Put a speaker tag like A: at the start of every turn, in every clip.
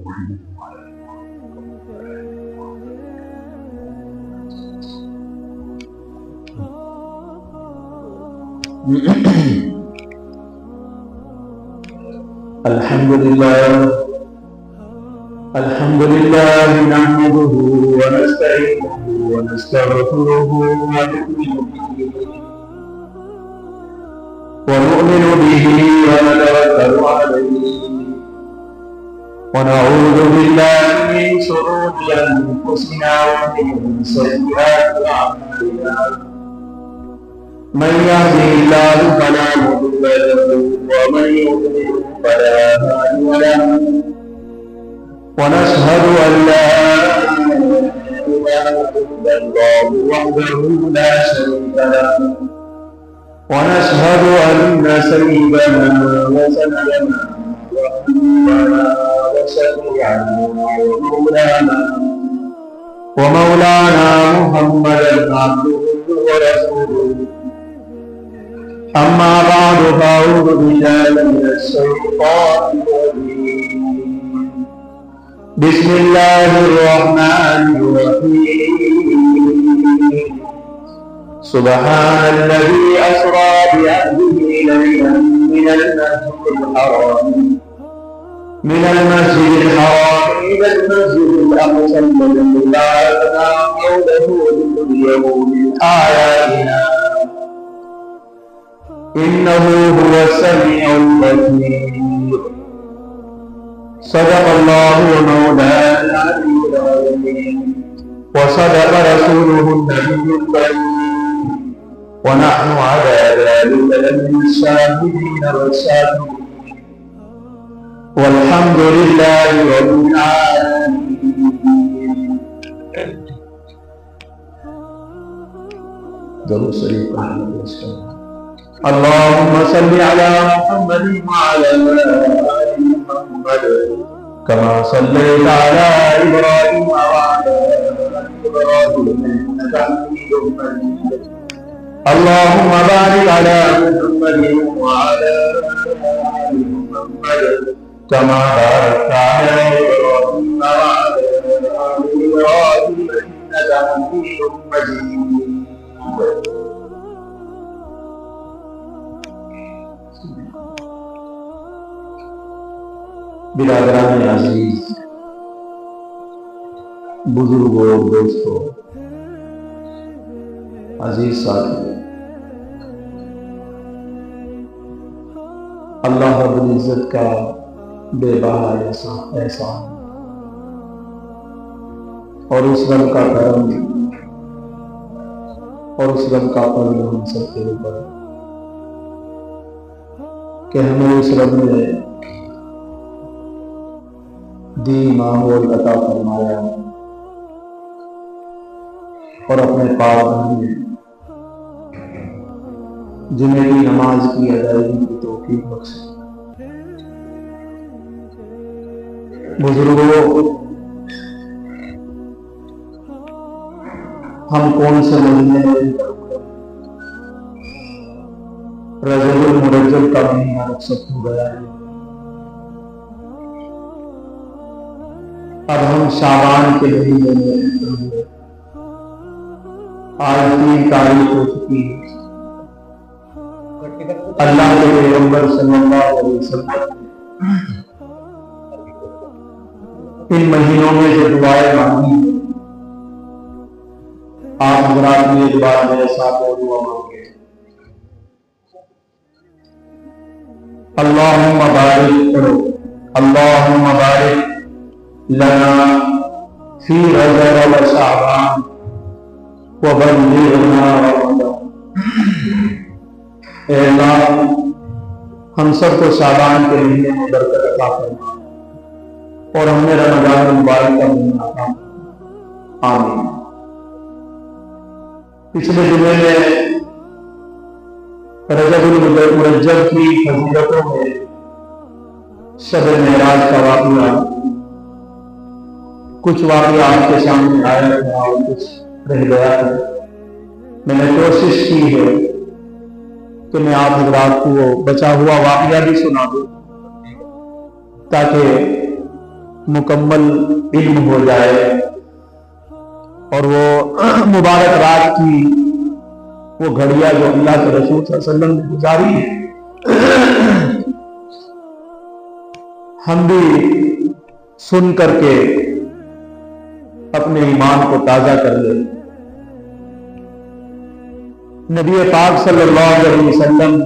A: الحمد لله نحمده ونستعينه ونستغفره ونؤمن به ونتوكل عليه ونعوذ بالله من شرور أنفسنا ومن سيئات أعمالنا من يهده الله فلا مضل له ومن يضلل فلا هادي له ونشهد أن لا إله إلا الله وحده لا شريك له ونشهد أن سيدنا وسندنا وحبيبنا وشفيعنا ومولانا محمدا عبده ورسوله أما بعد فأعوذ بالله من الشيطان الرجيم بسم الله الرحمن الرحيم سبحان الذي أسرى بعبده ليلا من المسجد الحرام إلى المسجد الأقصى الذي باركنا حوله لنريه من آياتنا إنه هو السميع البصير صدق الله مولانا العلي العظيم وصدق رسوله النبي الكريم ونحن على ذلك لمن الشاهدين والشاكرين والحمد لله رب العالمين. درود شریف اللهم صل على محمد وعلى آل محمد كما صليت على إبراهيم وعلى آل إبراهيم إنك حميد مجيد. اللهم بارك على محمد وعلى آل محمد كما باركت على إبراهيم وعلى آل إبراهيم إنك حميد مجيد. برادران عزیز، بزرگوں، دوستوں، عزیز ساتھی، اللہ رب العزت کا بے بہا احسان اور اس رب کا کرم اور اس رب کا فضل ہم سب کے اوپر کہ ہمیں اس رب نے دین ماحول عطا فرمایا اور اپنے پاک گھر میں جمعے کی نماز کی ادائیگی کی توفیق بخشی. بزرگوں، ہم کون سے مہینے رجب المرجب کا مہینہ رخصت ہو گیا ہے. اب ہم شعبان کے مہینے میں آج 3 تاریخ ہو چکی ہے. اللہ کے پیغمبر صلی اللہ علیہ وسلم ان مہینوں میں جو دعائیں مانگی آپ حضرات نے ایک بار میرے ساتھ اور دعا مانگے. اللہم بارک کرو، اللہم بارک لنا فی رجب و شعبان وبلغنا رمضان. اے اللہ، ہم سب کو شعبان کے مہینے میں برکت عطا فرما اور ہمیں رمضان المبارک کا مہینہ عطا فرما. آمین. پچھلے جمعے میں رجب المرجب کی فضیلتوں میں شب معراج کا واقعہ کچھ واقعات کے سامنے آیا ہے اور کچھ رہ گیا ہے. میں نے کوشش کی ہے کہ میں آپ حضرات کو بچا ہوا واقعہ بھی سنا دوں تاکہ مکمل علم ہو جائے اور وہ مبارک رات کی وہ گھڑیاں جو اللہ کے رسول صلی اللہ علیہ وسلم نے گزاری ہے ہم بھی سن کر کے اپنے ایمان کو تازہ کر لیں۔ نبی پاک صلی اللہ علیہ وسلم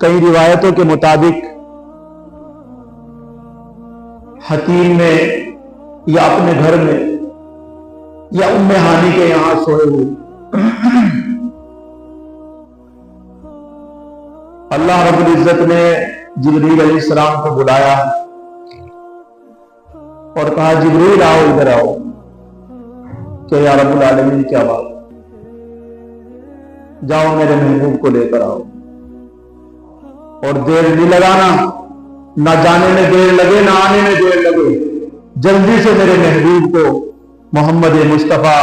A: کئی روایتوں کے مطابق حتیم میں یا اپنے گھر میں یا ام ہانی کے یہاں سوئے ہوئے اللہ رب العزت نے جبریل علیہ السلام کو بلایا اور کہا جبریل آؤ ادھر آؤ کہ یا رب العالمین کیا بات، جاؤ میرے محبوب کو لے کر آؤ اور دیر نہیں لگانا، نہ جانے میں دیر لگے نہ آنے میں دیر لگے، جلدی سے میرے محبوب کو محمد مصطفیٰ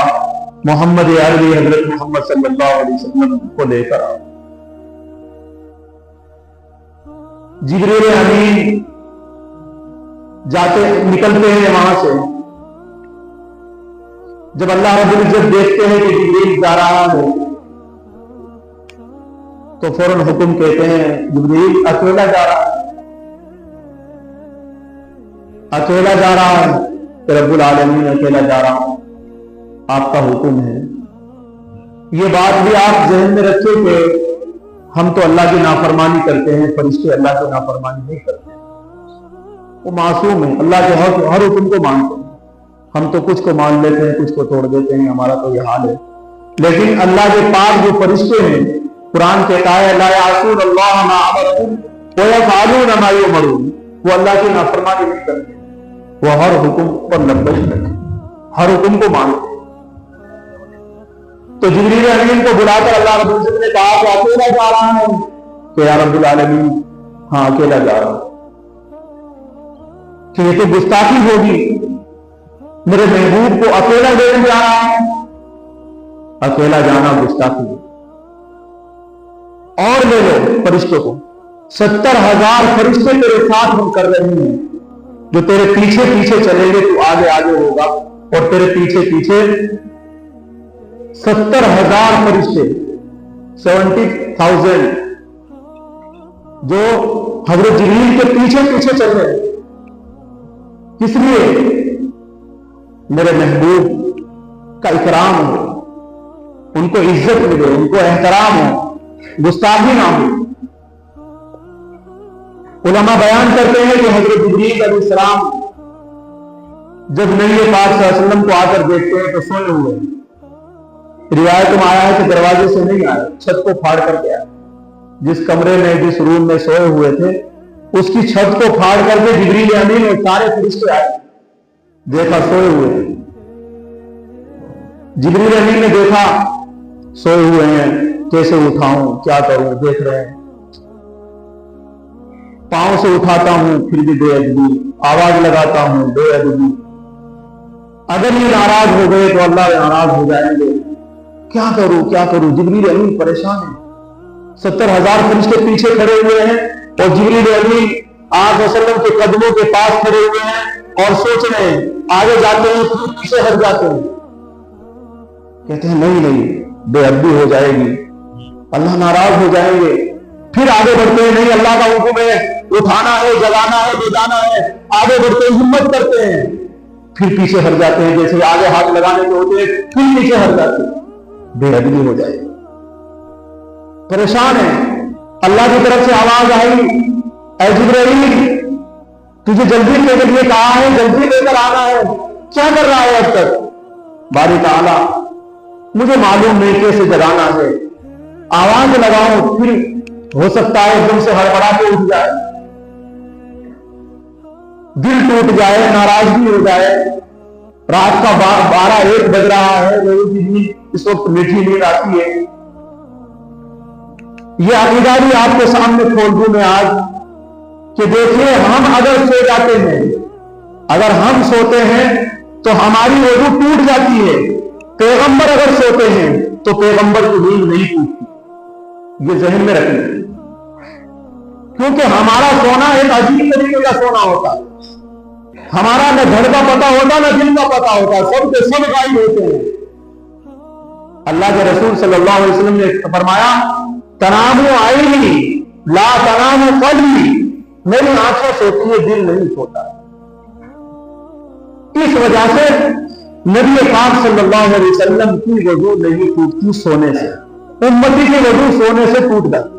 A: محمد عربی حضرت محمد صلی اللہ علیہ وسلم کو لے کر آؤ۔ جبریل امین نکلتے ہیں وہاں سے، جب اللہ رب العزت دیکھتے ہیں کہ جبریل جا رہا ہے تو فوراً حکم کہتے ہیں جبریل اکیلا جا رہا ہے، اکیلا جا رہا ہے کہ رب العالمین اکیلا جا رہا ہوں، آپ کا حکم ہے۔ یہ بات بھی آپ ذہن میں رکھیں کہ ہم تو اللہ کی نافرمانی کرتے ہیں، فرشتے اللہ کی نافرمانی نہیں کرتے، وہ معصوم ہیں، اللہ کے ہر حکم کو مانتے ہیں۔ ہم تو کچھ کو مان لیتے ہیں، کچھ کو توڑ دیتے ہیں، ہمارا تو یہ حال ہے، لیکن اللہ کے پاک جو فرشتے ہیں، قرآن کہتا ہے لا یعصون اللہ ما امرهم ویفعلون ما یؤمرون، وہ اللہ کی نافرمانی نہیں کرتے، وہ ہر حکم پر لبیک کرتے، ہر حکم کو مانتے۔ تو جبریل امین کو بلا کر اللہ رب العزت نے کہا کہ اکیلا جا رہا ہوں، کہ یا رب العالمین ہاں اکیلا جا رہا ہوں، کہ یہ تو گستاخی ہوگی، میرے محبوب کو اکیلا لے جا رہا ہوں، اکیلا جانا گستاخی ہے۔ اور لے لو فرشتوں کو، 70,000 فرشتے تیرے ساتھ ہم کر رہے ہیں، جو تیرے پیچھے پیچھے چلیں گے، تو آگے آگے ہوگا، اور تیرے پیچھے پیچھے 70,000 فرشتے 70,000 جو حضرت جبریل کے پیچھے پیچھے چل رہے ہیں۔ کس لیے؟ میرے محبوب کا اکرام ہو، ان کو عزت ملے، ان کو احترام ہو، گستاخی نہ ہو۔ علماء بیان کرتے ہیں کہ حضرت جبریل علیہ السلام جب نبی پاک صلی اللہ علیہ وسلم کو آ کر دیکھتے ہیں تو سوئے ہوئے، روایت میں آیا ہے کہ دروازے سے نہیں آئے، چھت کو پھاڑ کر کے آئے، جس کمرے میں جس روم میں سوئے ہوئے تھے اس کی چھت کو پھاڑ کر کے جبریل امین اور سارے فرشتے آئے، دیکھا سوئے ہوئے ہیں۔ جبریل امین نے دیکھا سوئے ہوئے ہیں، کیسے اٹھاؤں، کیا کروں، دیکھ رہے ہیں، پاؤں سے اٹھاتا ہوں پھر بھی بے ادبی، آواز لگاتا ہوں بے ادبی، اگر یہ ناراض ہو گئے تو اللہ ناراض ہو جائیں گے، کیا کروں کیا کروں۔ جبریل امین پریشان ہے، 70,000 فرشتے پیچھے کھڑے ہوئے ہیں اور جبریل امین آپ وسلم کے قدموں کے پاس کھڑے ہوئے ہیں اور سوچ رہے ہیں، آگے جاتے ہیں پھر پیچھے ہٹ جاتے ہیں، کہتے ہیں نہیں بے ادبی ہو جائے گی، اللہ ناراض ہو جائیں گے، پھر آگے بڑھتے ہیں، نہیں اللہ کا حکم ہے، اٹھانا ہے، جگانا ہے، بجانا ہے، آگے بڑھتے ہیں، ہمت کرتے ہیں، پھر پیچھے ہٹ جاتے ہیں، جیسے آگے ہاتھ لگانے کے ہوتے ہیں پھر پیچھے ہٹ جاتے ہیں، بے ادبی ہو جائے گی، پریشان ہے۔ اللہ کی طرف سے آواز آئی اے جبرائیل تجھے جلدی کے لیے کہا ہے، جلدی لے کر آنا ہے، کیا کر رہا ہے اب تک؟ باری تعالیٰ مجھے معلوم نہیں کیسے جگانا ہے، آواز لگاؤں پھر ہو سکتا ہے ایک دم سے ہڑبڑا کے اٹھ جائے، دل ٹوٹ جائے، ناراضگی ہو جائے، رات کا 12-1 بج رہا ہے، اس وقت میٹھی نیند آتی ہے۔ یہ عقیدہ بھی آپ کے سامنے کھول دوں میں آج کہ دیکھیں ہم اگر سو جاتے ہیں، اگر ہم سوتے ہیں تو ہماری وضو ٹوٹ جاتی ہے، پیغمبر اگر سوتے ہیں تو پیغمبر کی نیند نہیں ٹوٹتی، یہ ذہن میں رکھیں، کیونکہ ہمارا سونا عجیب طریقے کا سونا ہوتا ہے. ہمارا نہ گھر کا پتہ ہوتا نہ دل کا پتہ ہوتا, سب کے سب غائب ہوتے ہیں. اللہ کے رسول صلی اللہ علیہ وسلم نے فرمایا تنام عینی لا تنام قلبی, میری آنکھیں سوتی ہیں دل نہیں سوتا. اس وجہ سے نبی پاک صلی اللہ علیہ وسلم کی وضو نہیں ٹوٹتی سونے سے, امتی کی وضو سونے سے ٹوٹ جاتی.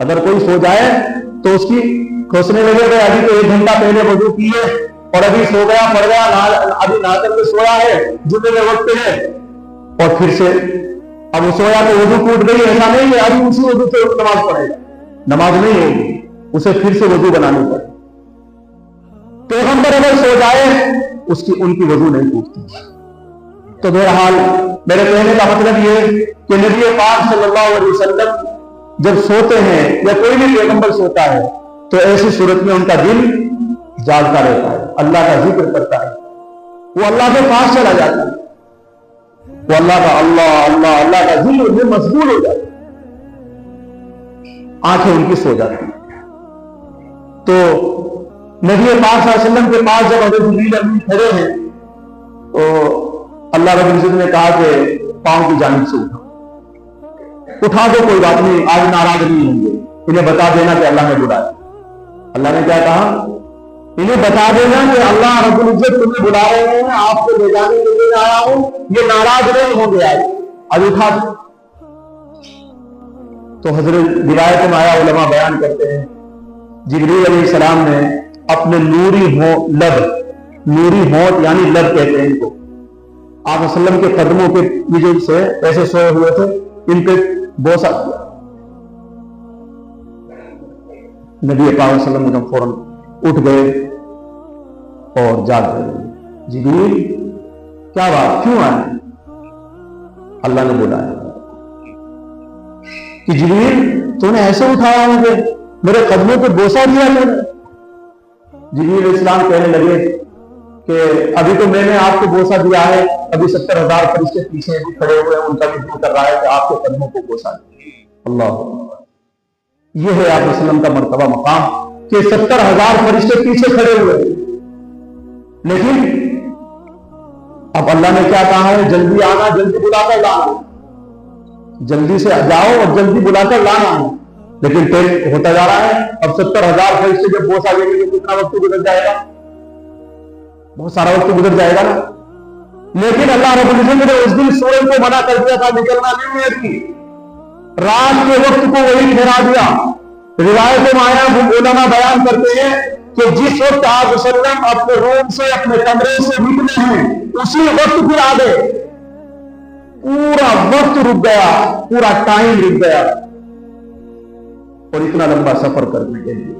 A: اگر کوئی سو جائے تو اس کی سوچنے لگے گا ابھی تو 1 گھنٹہ پہلے وضو کیے اور ابھی سو گیا پڑ گیا, ابھی نہ کر کے سویا ہے جمعے میں وقت ہے, اور پھر سے اب وہ سویا تو وضو ٹوٹ گئی. ایسا نہیں ہے ابھی اسی وضو سے نماز پڑھے گا, نماز نہیں ہوگی, اسے پھر سے وضو بنانی پڑے. پیغمبر اگر سو جائے ان کی وضو نہیں ٹوٹتی. تو بہرحال میرے کہنے کا مطلب یہ کہ نبی پاک صلی اللہ علیہ وسلم جب سوتے ہیں یا کوئی بھی پیغمبر سوتا ہے تو ایسی صورت میں ان کا دل جاگتا رہتا ہے, اللہ کا ذکر کرتا ہے, وہ اللہ کے پاس چلا جاتا ہے, وہ اللہ کا اللہ کا ذکر میں مشغول ہو جاتا ہے, آنکھیں ان کی سو جاتی ہیں. تو نبی پاک صلی اللہ علیہ وسلم کے پاس جب حضرت جبریل امین کھڑے ہیں تو اللہ رب العزت نے کہا کہ پاؤں کی جانب سے اٹھا دو, کوئی بات نہیں, آج ناراض نہیں ہوں گے, انہیں بتا دینا کہ اللہ نے بلایا. اللہ نے کیا کہا, انہیں بتا دینا کہ اللہ رب العزت تمہیں بلا رہے ہیں, آپ کو لے جانے کے لیے آیا ہوں, یہ ناراض نہیں ہوں گے, آج اٹھا دو. تو حضرت روایت میں آیا, علماء بیان کرتے ہیں جبریل علیہ السلام نے اپنے نوری ہونٹ یعنی لب کہتے ہیں ان کو, آپ وسلم کے قدموں کے نیچے سے ایسے سوئے ہوئے تھے, ان پہ بوسا کیا. نبی پاک صلی اللہ علیہ وسلم فوراً اٹھ گئے اور جاگ گئے. جبریل کیا بات, کیوں آئے؟ اللہ نے بلایا کہ جبریل تو نے ایسے اٹھایا مجھے, میرے قدموں پہ بوسا دیا میں نے. جبریل علیہ السلام کہنے لگے کہ ابھی تو میں نے آپ کو بوسا دیا ہے, ابھی 70,000 فرشتے پیچھے بھی کھڑے ہوئے ہیں, ان کا بھی دل کر رہا ہے کہ آپ کے قدموں کو بوسا دیا. اللہ, یہ ہے آپ وسلم کا مرتبہ مقام کہ 70,000 فرشتے پیچھے کھڑے ہوئے. لیکن اب اللہ نے کیا کہا ہے, جلدی آنا, جلدی بلا کر لانا, جلدی سے جاؤ اور جلدی بلا کر لانا ہے. لیکن ٹائم ہوتا جا رہا ہے, اب 70,000 فرشتے جب بوسا دیں گے تو کتنا وقت گزر جائے گا, بہت سارا وقت گزر جائے گا نا. لیکن اللہ رب العزت نے اس دن سورج کو منع کر دیا تھا, نکلنا نہیں ہے تھی, رات کے وقت کو وہی ٹھہرا دیا. روایت میں آیا, علماء بیان کرتے ہیں کہ جس وقت آپ وسلم اپنے روم سے اپنے کمرے سے نکلے ہیں اسی وقت پھر آ گئے, پورا وقت رک گیا, پورا ٹائم رک گیا, اور اتنا لمبا سفر کرنے کے لیے.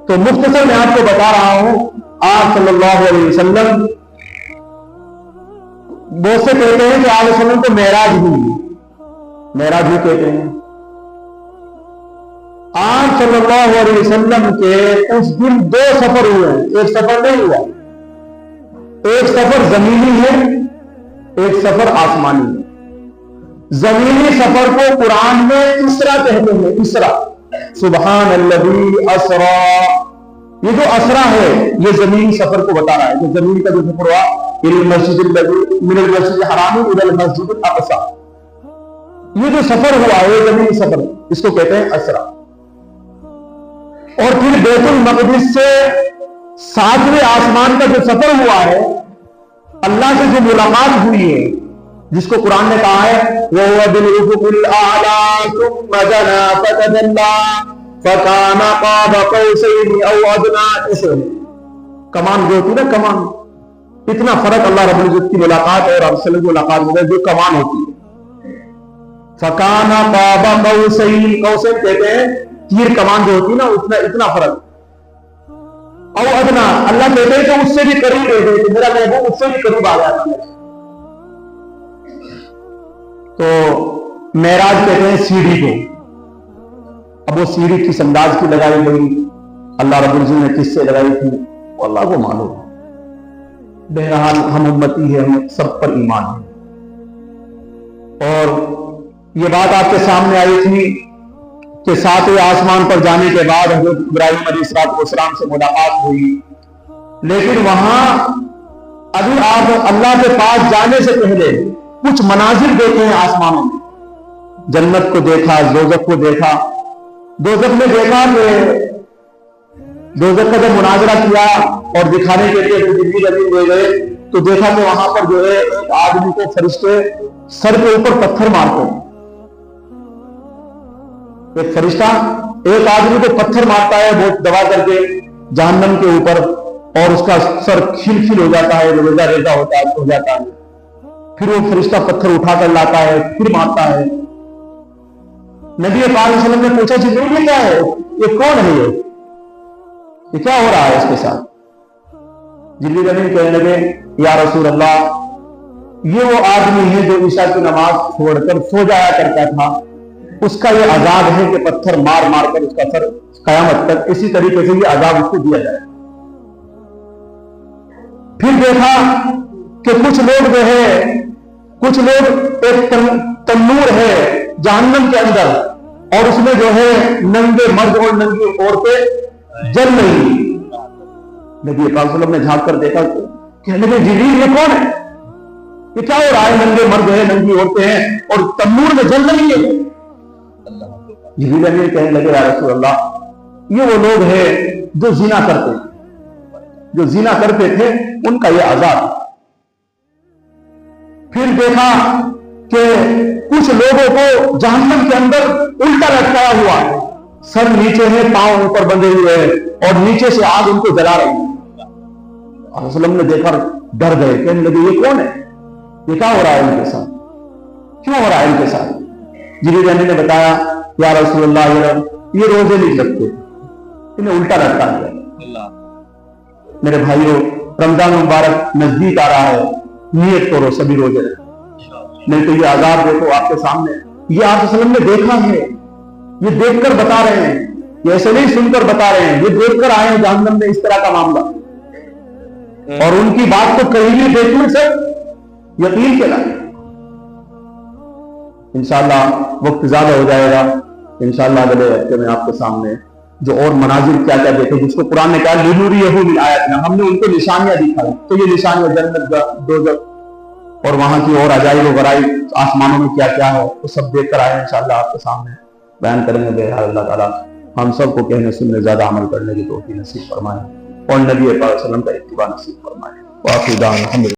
A: تو مختصر میں آپ کو بتا رہا ہوں, آپ صلی اللہ علیہ وسلم بہت سے کہتے ہیں کہ آپ وسلم کو معراج ہوئی, معراج بھی کہتے ہیں. آپ صلی اللہ علیہ وسلم کے اس دن 2 سفر ہوئے ہیں, ایک سفر نہیں ہوا. ایک سفر زمینی ہے, ایک سفر آسمانی ہے. زمینی سفر کو قرآن میں اسرا کہتے ہیں, اسرا, سبحان الذی اسرا. یہ جو اسرا ہے یہ زمینی سفر کو بتا رہا ہے, جو زمین کا جو سفر ہوا, من المسجد الحرام الى المسجد الاقصی, یہ جو سفر ہوا ہے زمینی سفر, اس کو کہتے ہیں اسرا. اور پھر بیت المقدس سے 7ویں آسمان کا جو سفر ہوا ہے, اللہ سے جو ملاقات ہوئی ہے, جس کو قرآن نے کہا ہے وَهُوَ بِالْأُفُقِ الْأَعْلَىٰ ثُمَّ دَنَا فَتَدَلَّىٰ فَكَانَ قَابَ قَوْسَيْنِ أَوْ أَدْنَىٰ. اسے کمان جو ہوتی ہے نا, کمان, اتنا فرق اللہ رب العزت کی ملاقات اور آپ سے ملاقات ہو گئی جو کمان ہوتی ہے. فَكَانَ قَابَ قَوْسَيْنِ, قوسین کہتے ہیں تیر کمان جو ہوتی ہے نا, اتنا فرق. او ادنا, اللہ کہتے ہیں کہ اس سے بھی قریب رہ گئے, میرا محبوب اس سے بھی قریب آ گیا تھا. تو معراج کہتے ہیں سیڑھی کو. اب وہ سیڑھی کس انداز کی لگائی گئی, اللہ رب العزت نے کس سے لگائی تھی, وہ اللہ کو معلوم. بہرحال ہم امتی ہیں, ہم سب پر ایمان ہے. اور یہ بات آپ کے سامنے آئی تھی کہ ساتویں آسمان پر جانے کے بعد حضرت ابراہیم علیہ السلام سے ملاقات ہوئی، لیکن وہاں ابھی آپ اللہ کے پاس جانے سے پہلے کچھ مناظر دیکھے ہیں آسمانوں میں۔ جنت کو دیکھا، دوزخ کو دیکھا۔ دوزخ میں دیکھا کہ دوزخ کا جب مناظرہ کیا اور دکھانے کے لیے جبریل امین لے گئے تو دیکھا کہ وہاں پر جو ہے ایک آدمی کو فرشتے سر کے اوپر پتھر مارتے ہیں۔ ایک فرشتہ ایک آدمی کو پتھر مارتا ہے بہت دبا کر کے جہنم کے اوپر، اور اس کا سر کھل کھل ہو جاتا ہے، ریزہ ریزہ ہو جاتا ہے۔ پھر وہ فرشتہ پتھر اٹھا کر لاتا ہے، پھر مارتا ہے۔ نبی پاک علیہ وسلم نے پوچھا جبریل یہ کیا ہے، یہ کون ہے، یہ کیا ہو رہا ہے اس کے ساتھ؟ جبریل امین کہنے لگے یا رسول اللہ، یہ وہ آدمی ہے جو عشاء کی نماز چھوڑ کر سو جایا کرتا تھا، اس کا یہ عذاب ہے کہ پتھر مار مار کر اس کا سر قیامت تک اسی طریقے سے یہ عذاب اس کو دیا جائے۔ پھر دیکھا کہ کچھ لوگ جو ہے، کچھ لوگ ایک تنور ہے جہنم کے اندر، اور اس میں جو ہے ننگے مرد اور ننگی عورتیں جل رہی۔ نبی پاک صلی اللہ علیہ وسلم نے جھانک کر دیکھا کہ جبریل یہ کون ہے، یہ کیا ہو رہا ہے، ننگے مرد ہیں، ننگی عورتیں ہیں اور تنور میں جل رہی ہے۔ جبریل امین کہنے لگے یا رسول اللہ، یہ وہ لوگ ہیں جو زنا کرتے ہیں، جو زنا کرتے تھے ان کا یہ عذاب۔ پھر دیکھا کہ کچھ لوگوں کو جہنم کے اندر الٹا لٹکایا ہوا ہے، سر نیچے ہے، پاؤں اوپر بندھے ہوئے ہیں، اور نیچے سے آگ ان کو جلا رہی ہے۔ وسلم نے دیکھا ڈر گئے، کہنے لگے یہ کون ہے، یہ کیا ہو رہا ہے ان کے ساتھ، کیوں ہو رہا ہے ان کے ساتھ؟ جبریل امین نے بتایا یا رسول اللہ یہ روزے نہیں رکھتے، انہیں الٹا لٹکا دیا۔ میرے بھائیوں، رمضان مبارک نزدیک آ رہا ہے، نیت کرو سبھی روزے رکھو، نہیں تو یہ عذاب دیکھو آپ کے سامنے۔ یہ آپ صلی اللہ علیہ وسلم نے دیکھا ہے، یہ دیکھ کر بتا رہے ہیں، یہ ایسے نہیں سن کر بتا رہے ہیں، یہ دیکھ کر آئے ہیں جہنم میں اس طرح کا معاملہ، اور ان کی بات کو کہیں بھی دیکھنے سے یقین کے لائے۔ انشاءاللہ وقت زیادہ ہو جائے گا، انشاءاللہ اگلے ہفتے میں آپ کے سامنے جو اور مناظر کیا کیا دیکھے جس کو قرآن نے کہا لِنُرِيَهُ مِنْ آیَاتِنَا، ہم نے ان کو نشانیاں دکھائی، تو یہ نشانیاں جنت دوزخ اور وہاں کی اور عجائب و غرائب آسمانوں میں کیا کیا ہے وہ سب دیکھ کر آئے انشاءاللہ آپ کے سامنے بیان کریں گے۔ اللہ تعالیٰ ہم سب کو کہنے سننے زیادہ عمل کرنے کی توفیق نصیب فرمائے اور نبی پاک صلی اللہ علیہ وسلم کا اتباع نصیب فرمائے۔ وآخر دعوانا الحمدللہ۔